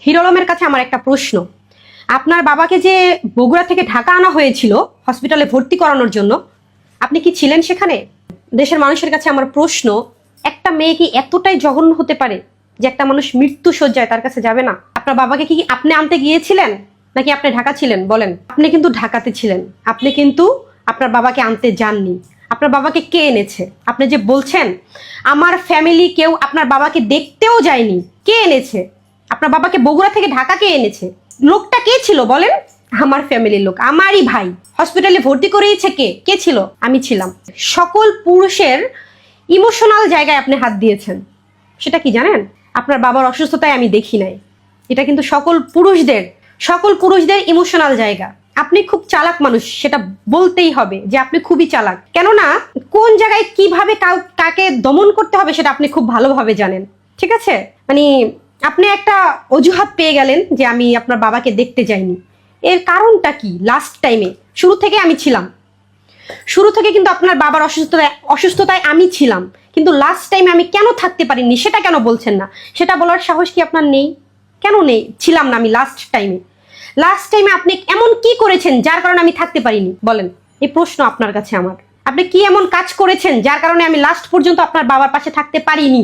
Hero আলমের কাছে আমার একটা প্রশ্ন। আপনার বাবাকে যে বগুড়া থেকে ঢাকা আনা হয়েছিল হসপিটালে ভর্তি করানোর জন্য, আপনি কি ছিলেন সেখানে? দেশের মানুষের কাছে আমার প্রশ্ন, একটা মেয়ে কি এতটাই জঘন্য হতে পারে যে একটা মানুষ মৃত্যু শয্যায় তার কাছে যাবে না? আপনার বাবাকে কি আপনি আনতে গিয়েছিলেন নাকি আপনি ঢাকা ছিলেন? বলেন। আপনি কিন্তু ঢাকাতে ছিলেন, আপনি কিন্তু আপনার বাবাকে আনতে যাননি। আপনার বাবাকে কে এনেছে? আপনি যে বলছেন আমার ফ্যামিলি কেউ আপনার বাবাকে দেখতেও যায়নি, কে এনেছে? আপনার বাবাকে বগুড়া থেকে ঢাকা কে এনেছে? লোকটা কে ছিল বলেন? আমার ফ্যামিলির লোক, আমারই ভাই। হসপিটালে ভর্তি করিয়েছে কে? কে ছিল? আমি ছিলাম। সকল পুরুষের ইমোশনাল জায়গায় আপনি হাত দিয়েছেন, সেটা কি জানেন? আপনার বাবার অসুস্থতায় আমি দেখি নাই। এটা কিন্তু সকল পুরুষদের ইমোশনাল জায়গা। আপনি খুব চালাক মানুষ, সেটা বলতেই হবে যে আপনি খুবই চালাক। কেননা কোন জায়গায় কিভাবে কাকে দমন করতে হবে সেটা আপনি খুব ভালোভাবে জানেন। ঠিক আছে, মানে আপনি একটা অজুহাত পেয়ে গেলেন যে আমি আপনার বাবাকে দেখতে যাইনি। এর কারণটা কি? লাস্ট টাইমে শুরু থেকে আমি ছিলাম, শুরু থেকে কিন্তু আপনার বাবার অসুস্থতায় আমি ছিলাম, কিন্তু লাস্ট টাইমে আমি কেন থাকতে পারিনি সেটা কেন বলছেন না? সেটা বলার সাহস কি আপনার নেই? কেন নেই? ছিলাম না আমি লাস্ট টাইমে আপনি এমন কি করেছেন যার কারণে আমি থাকতে পারিনি? বলেন। এই প্রশ্ন আপনার কাছে আমার। আপনি কি এমন কাজ করেছেন যার কারণে আমি লাস্ট পর্যন্ত আপনার বাবার পাশে থাকতে পারিনি?